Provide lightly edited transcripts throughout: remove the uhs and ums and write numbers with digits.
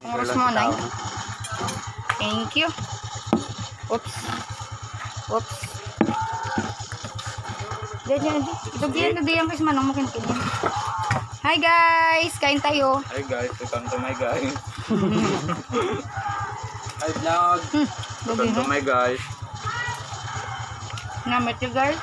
Oras mo, Nay. Thank you. Oops. Oops. Diyan. Ito diyan kasi manong mo kinkin. Hi guys! Kain tayo. Hi guys, welcome to my guys. Hi vlog. Welcome to my guys. Namat you guys.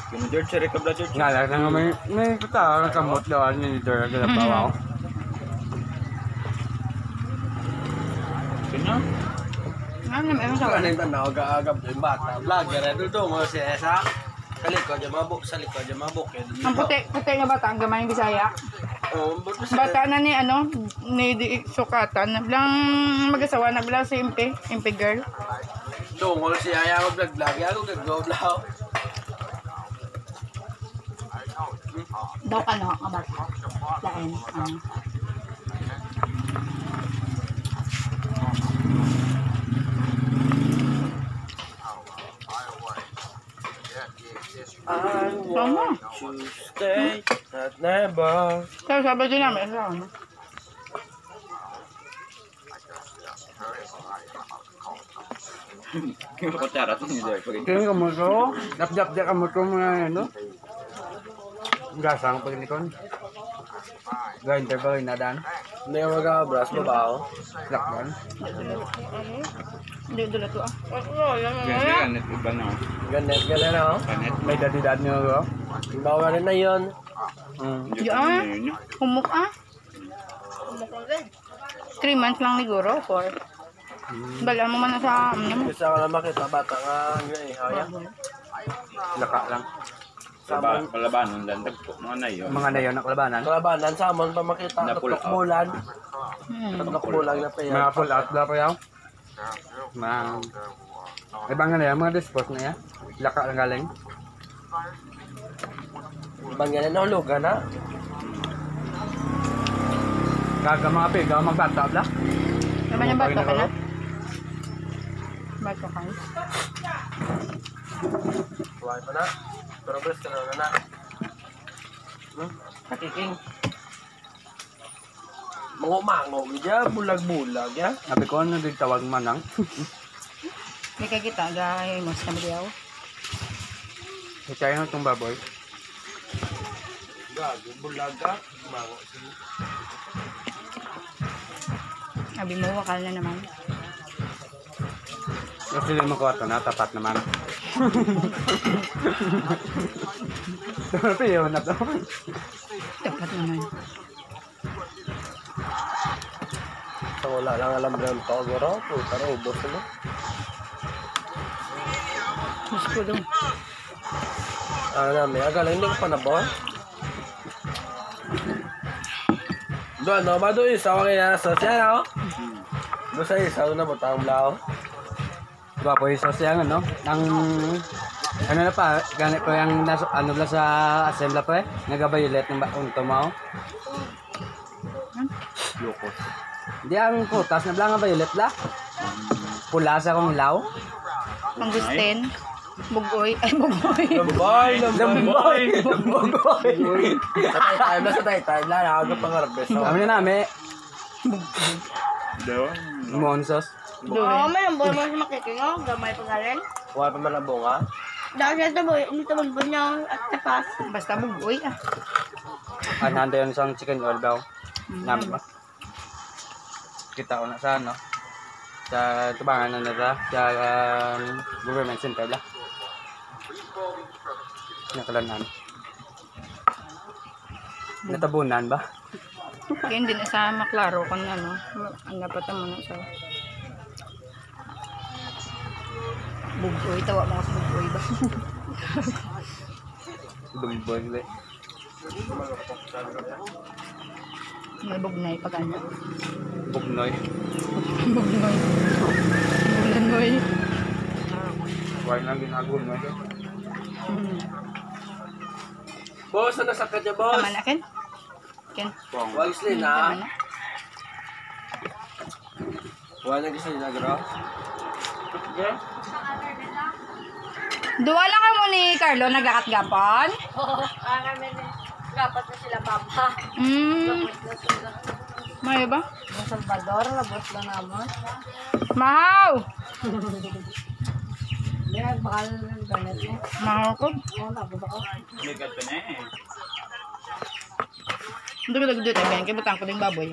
Kung George, sorry ka ba George? Nga lang may kita kamot daw ni Dora ka bawa. Kanya? Ano naman sa Ano yung tanaw agab yung bata. Vlogger ito mo si Esa. Kalikod yung mabuk sa likod yung mabuk. ang puti nga bata, ang gamay ng Bisaya. Oh, Bata na ni ni sukatan. Nablang mag-asawa, nablang si Impe girl. Dungol si Aya ko vlog. Ako gagaw vlog. Daw ka no, ang bata. Lain. Tama. Tuesday at never. Kaya sabi din namin, Kutsara to ni George. Kaya kamot ko. Dap-dap kamot ko mga ano. Gasang paglikon. Gain tayo pa rin nadan. Hindi ka mag-abras mo ba ako? Lakban. Hindi dula to Ganit iba na. Ganet na ako. Ganit. May dadidad niyo ako. Bawa rin na yun. Diyan. Humuk 3 months lang siguro, 4. Bala mo man na sa Gusto ko lang makita bata nga haya. Laka lang. Palabanon lang dagpo. Mga na yun. Mga na yun, nakalabanan. Kalabanan, samon pa makita. Napula Tutok bulan. Tutok bulan na pa yan. Mga pull out na pa yan. Mga... Ibang nga na yan, mga dispose na yan. Laka lang galing. Ibang nga na nahulugan na. Kaga mga pigaw, magbata bla. naman yung bato ka na. Bato ka. Buhay pa na. Pero basta na. Kakiking. Mango-mango, ya, bulag-bulag, ya. Sabi ko, ano din tawag manang? May kagita, gaya mas kami diyaw. Hikayin mo itong baboy. Gago, bulag ka. Mango. Sabi mo, wakal na naman. Kasi din mo kwarto na, tapat naman. Pero yun na to. Tapat naman. So, wala lang alam rin ito. Garo, puta na, ubos na. Mas ko doon. Ano namin, agala, hindi ko pa nabuha. Doon, no? Ba doon, isa ko kaya sa siya, no? Doon sa isa, doon na butang blao. Gwapo yung sosya, ano? Ano na pa, ganit ko yung nasa, ano lang sa assembly pa eh. Nagabayulet ng unto mo. Loko. Hindi ang kutas, nabla nga bayulet la. Pula sa kong law. Pangustin. Bugoy. Ay, bugoy. Lamboy! Sa tay-time lang, ako na pangarabes. Kami na namin. Daw. Monsos. Oo, may ang buhay mo sa makikingaw, gamay pa nga rin. Wala pa man ang bunga. Dahil sa taboy, hindi tabon niya at tapas. Basta bugoy ah. Anhanda yun sa chicken oil daw. Namin ba? Kita ko na sa ano. Sa tubangan na nila. Sa government center lang. Nakalanan. Natabunan ba? Kaya hindi na sa maklaro kung ano. Ang dapat mo na sa bugoy. Tawa mo sa bugoy ba? Dumboy le. May bugnay pa kanya. Bugnoy. Bugnay. Bugnay. Why lang ginagol mo ito? Boss, ano sakit niya, boss? Tama na, Ken? Ken? Walis din, Tama ha? na. Wala na gusto nila, garo? Duwa lang ka mo ni Carlo, naglakat-gapon? Oo, kami Dapat na sila papa. May ba? Ang Salvador, labot na naman. Mahaw! Hindi, bakal ng galit mo. Mahaw ko. Oo, labot ako. Ligat ka na eh. Dugdugdug tayo. Kibutang ko ding baboy.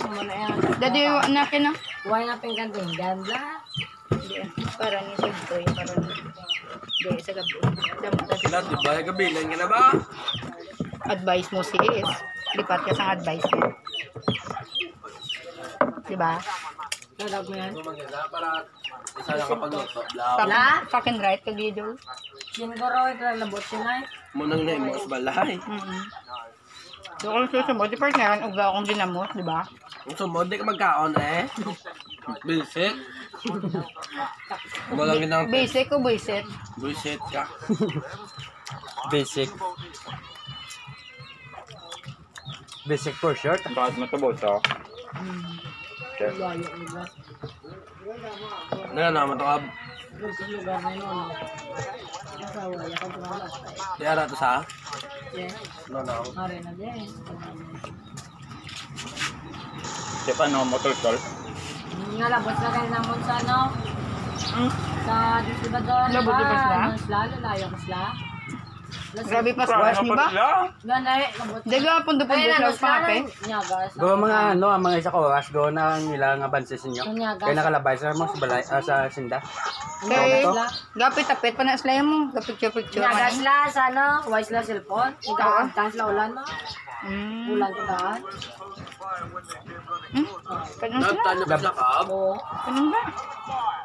Ano na yan? Dadi yung anakin na. Huwag na pinggan-tinggan lang. Para ni Sugtoy. Para ni... Di, sa gabi. Damot na Lahat, di ba? Gabilan ka na ba? advice mo si Is. Lipat ka sa advice mo. Diba? Lalab mo yan. Maganda para isa lang kapag luto. Blaw. Fucking right ka, Gidol. Siguro, ito labot sila eh. Munang na yung mga balay. So, kung susunod, di partner, ugla akong dinamot, di ba? Kung sumod, di ka magkaon eh. Basic. Walang ginang Basic o basic? bullshit ka. Basic. Basic for short. Bakit mo ito, boto? Chef. Layo nila. Naman ito ka. Yung sa lugar na yun, ano? Asawa, yakag ko na Tiyara ito sa? Yes. No. Mare na din. Chef, ano, motor tol? Nga labot na kayo naman sa ano? Sa distribador, Labot na ba sila? Ano sila? Lalayo ko sila? Grabe pa swash niyo ba? Ganda eh, labot Di ka pundo-pundo sa pangape? Nyagas. Go mga ano, ang mga isa ko oras go na ang ilang abanses ninyo. Kaya nakalabay sa mo sa balay sa sinda. Kay, Ito? gapit-tapit pa na sila mo. Gapicture-picture Nyagas man. sila sa ano? Wise lang cellphone. Ikaw, dance la ulan mo. Ulan ko daan. Kanong sila? Nagtanong ka sa kab? Oo. Kanong ba?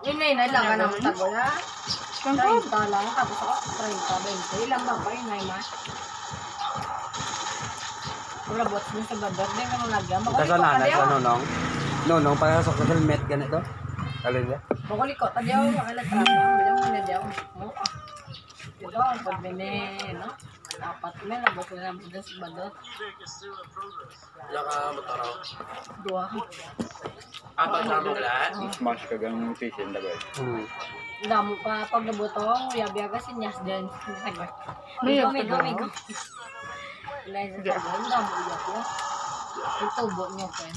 Yun na yun, lang ka naman tago na. Kanong 30 lang, tapos ako 30, 20. Ilang ba pa yun, Naima? Kung labot mo sa babat, din ka nung lagyan. Ito sa nanay sa nonong. Nonong para sa helmet ganito. Alin ba? Makulit ko, tadyaw, makilatrap mo. Bilang mo na diyaw. Ito, ang pagbini, no? Dapat may labot na lang dito sa badot. Nakamataraw. Dua. Apat na mo lahat? Smash ka ganun yung fish and dagay. Damo pa pag nabutong, yabi-yaga sinyas din. May Migo, yabi migo, ka migo. Ilay sa sabon, damo iyak ko. Yung tubo niyo, Ken.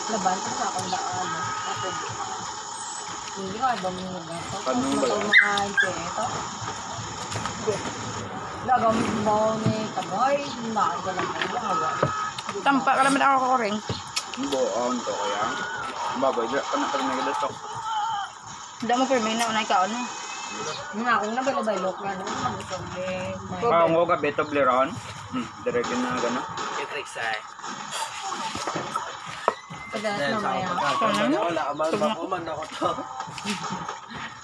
Laban ko sa akong daan. Katubo. Hindi ko ibang mga gato. Paano ba yan? Mga ito, ito. Nagamit mo ni Tagoy, naan ka lang kayo, hawa. Tampa ka naman ako kukuring. Ang buon to kaya. Baboy, ka na ka na nagdatok. Hindi mo per may naunay ka ano. Nga akong nabalabay-lok na, no? Nabusog eh. Parang ko ka beto bleron. Direct yun na gano'n. Kitrix ay. Padalas mamaya. Wala ka man. Makuman ako to.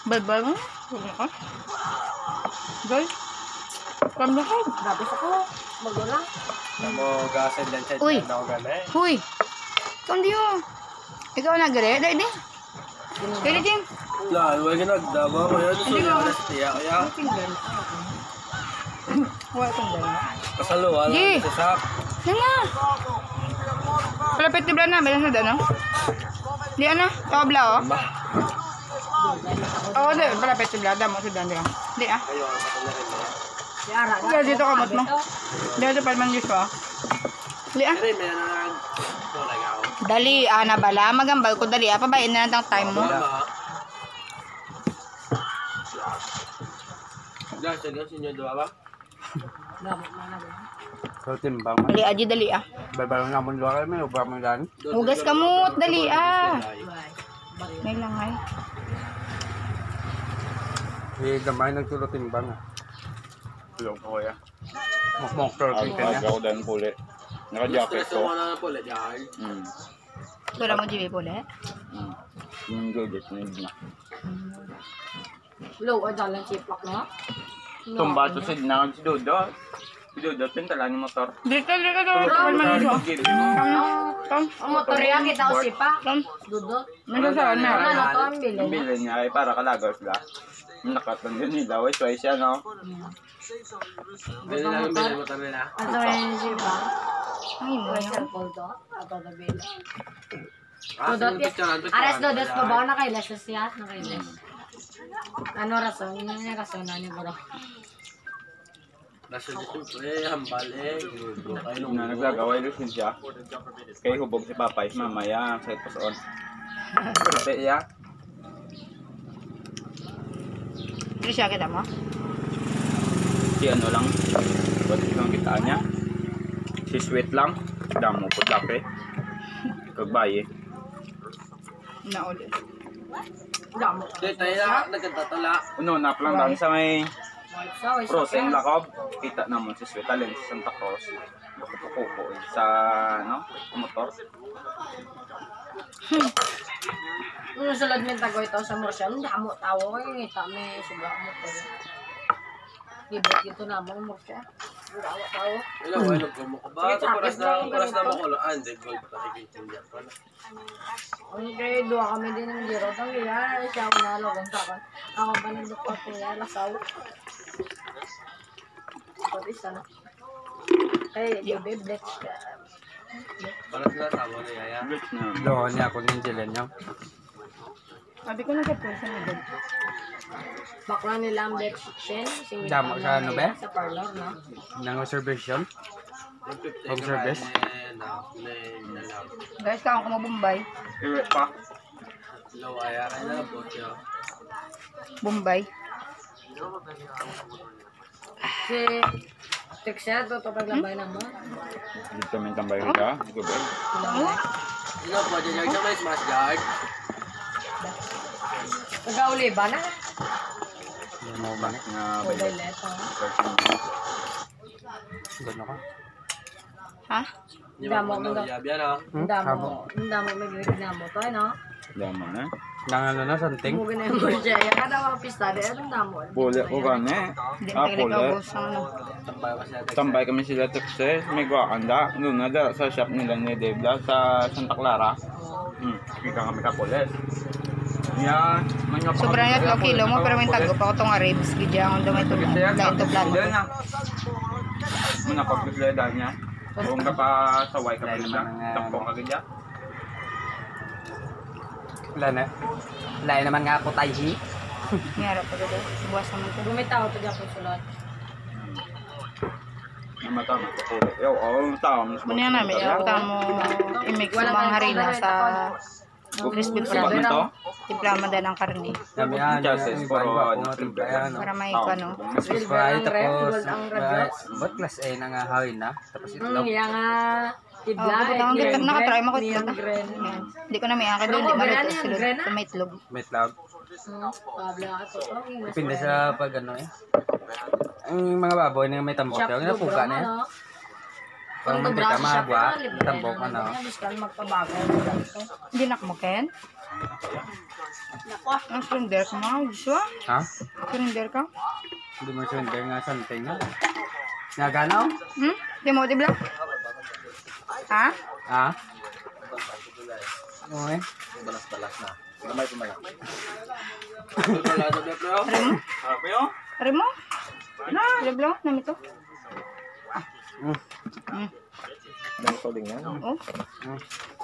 Balbal mo? Wala ka? Guys? Kamlakad. Tapos ako, magula. Mo gasen din sa Uy. ako gana eh. Huy! Ikaw hindi mo. Ikaw nagre? Dahil din. Dahil din. Wala, huwag ka nagdama ko yan. So, yung alas tiya kaya. Wala itong dahil. Kasaluan Di. lang sa sak. Yan nga. Palapit tibla na. Meron sa dano. Di ano? Tabla oh. Ba? Oo, di. Palapit tibla. Damo sa dano. Di ah. Kayo ang pati na rin eh. Yara, Kaya dito kamot mo. Dito pa naman Diyos ah. Di ah. Pero may nanang tulay ako. Dali ah na bala. Magambal ko dali ah. Pabayin na lang ang time mo. Mama. Guys, sige, sinyo dua ba? So timbang. Dali aji dali ah. Balbal nga mo luwal may ubra mo dan. Hugas kamot. Dali ah. May langay. Di gamay nagtulo timbang. Tulong ko kaya. Monster Ang king kanya. ako dahil puli. Naka-jacket Gusto ko. ko na pala dyan. Wala mo jiwi pula. Yung gadget na yun na. Low, adalan sipak na. Tumba to si Dodo. Si Dodo, pintala ni motor. Dito. Tuwan man nito. Tom. Ang motor yan, kita ko sipak. Tom. Dudot. Nagsasawan na. Ano to, ang bilin Ang na. bilin niya ay para kalagaw sila. Nakatan yun nila. Way twice siya, no? Dali lang yung bilhin mo tabi na. Ato rin sipak. Ay mo May yan. cellphone to. Ato na bilin. Ah, Dudot sige, picturean, yan. picturean. Aras dudot pa ba? Nakailas na siya. Nakailas. Ano rason? Ano yung rason na niya bro? Nasa dito pre, hambal ludo. Ay, Nung na naglagaway lusin siya. Kay hubog si Papay, mamaya, sa ipos on. Pero iya, Pero siya kita mo? si ano lang, pwede kang kitaan niya. Si sweet lang, damo po tape. Kagbaye. Nauli. Damo. Dito tayo na, nagkatatala. Uno, naplang lang sa may So, Proseng Lacob. Kita naman si Sweet Alin sa Santa Cruz. Kuko sa ano, motor. Nung sulod min tago ito sa Morsel, damo tawo eh, ngita may subra mo to. Gibot ito na mo Morsel. Damo tawo. Ilang wala ko mo ba? Ito oras na makulaan. Di gold pa kikitin yan. Okay, dua kami din ng giro. Tang iya, siya na logon takan. Ako ba nang dukot niya lasaw. Pati sana. Eh, bebe blitz ka. Para sila tama na yaya. Rich na. Doon niya ako ng Jelen niya. Sabi ko na sa person na doon. Bakla nila ang blitz sin. Damo sa ano ba? Sa parlor, no? Nang observation. Home service. Guys, kaya ko mabumbay. Iwet pa. Low aya kaya na po siya. Bombay. Si Texia, to paglabay na mo. Dito may tambay ka. Gabi. Ino po dyan siya may smash guard. Nagauli ba na? Hindi mo ba? Nga Mobile leto. Gano'n ka? Ha? Di ba mo na yabi ano? Damo may gawin na mo to, no? Dama na. Nang ano na, something. Mugin na yung siya. Kada mga pista, anong damo? Puli ko gani. Hindi Ah, pa puli. nagkaubos ng ano. Tambay pa siya. Tambay kami sila Texas. May guwakanda. Doon na da, sa shop nila ni Debla sa Santa Clara. Kika kami kapulis. Yan. Sobrang yun, kilo mo, pero may tago pa ko itong ribs. Gidya akong dumay ito. Dahil ito plano. Muna pagpigleda niya. Kung ka pa sa white ka pa rin na. Tampong ka ganyan. Wala na. Wala naman nga ako tayo. Mayroon pa doon. Buwas naman ito. Bumitaw to dyan kung sulod. Namata mo. Kapuli. Yo, ang tao. Ano yan namin? Yung mo i-mix yung mga harina sa crispy Sabat fry. na to? Timplama din ang karne. Sabi yan. Chances Yung for iba ko ano, timplayan. Para may ano. Tapos fry, tapos ba't class A na nga hawin na? Tapos itlog. Iya nga. Tibla. Ang gitag nakatry mo ko ito. Neon green. Hindi ko na may angka doon. Di ba ito silod? Ito may itlog. May itlog. Pabla ka to. Depende sa pag ano eh. Ang mga baboy na may tambok yun, napuga na yan. Parang mantika, mahagwa, tambok ano. Biskan magpabago. Hindi na mo, Ken? Ang slender ka mga gusto? Ha? Slender ka? Hindi mo sender nga something na. Naganaw? Di mo, di ba? Ha? Ha? Okay. Balas-balas na. Gamay ko malak. Sabi yun? Ari mo? Liblo? Namito? Dahil ko din yan. Oh.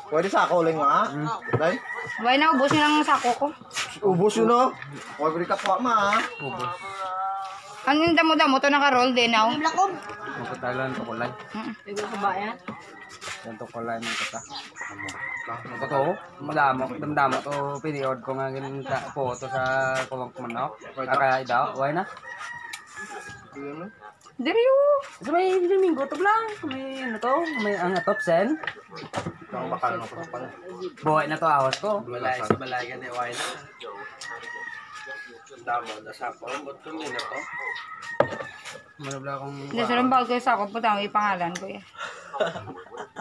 Pwede sa ako lang nga. Dahil, Buhay na, ubos na lang ang sako ko. ubos yun o. Huwag rin kapwa ma. Ubos. Ano yung damo-damo? Ito naka-roll din, oh. Magkatalan ito kulay. Tigil sa bayan. Ito kulay ng kata. Ito to, madamo. Damdamo to, period ko nga ginita po ito sa kumang kumanok. Kaya daw, huwag na. Diriyo. So may Domingo to lang. May ano to, may ang top sen. Ang bakal mo ko pala. Buhay na to awas ko. Balay sa balay ka ni Wai na. Damo na sa po. Ba't kung yun ako? Malabla akong... Hindi, sa rin bago sa ako, puta, may pangalan ko eh.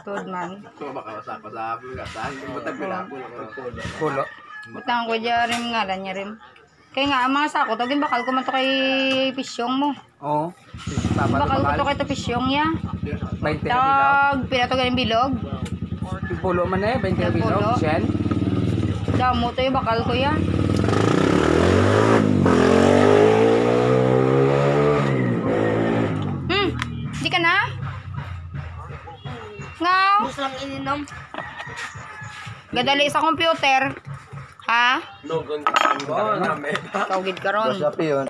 Tudman. Kung makawasa ko sa bulgatan. Kung matagpila ko. Kulo. Puta ko dyan rin ngalan niya rin. Kaya nga, ang mga sako, tagin bakal ko man to kay pisyong mo. Oo. Bakal ko to kay to pisyong ya. 20 na bilaw. Tag, pinatogan yung bilog. Pulo man eh, 20 na bilaw. Pulo. Shen. Damo to yung bakal ko yan. Di ka na? Ngaw? Gusto lang ininom. Gadali sa computer. Ha? Nogon ka. Namin. Tawagid ka ron. Sabi yun.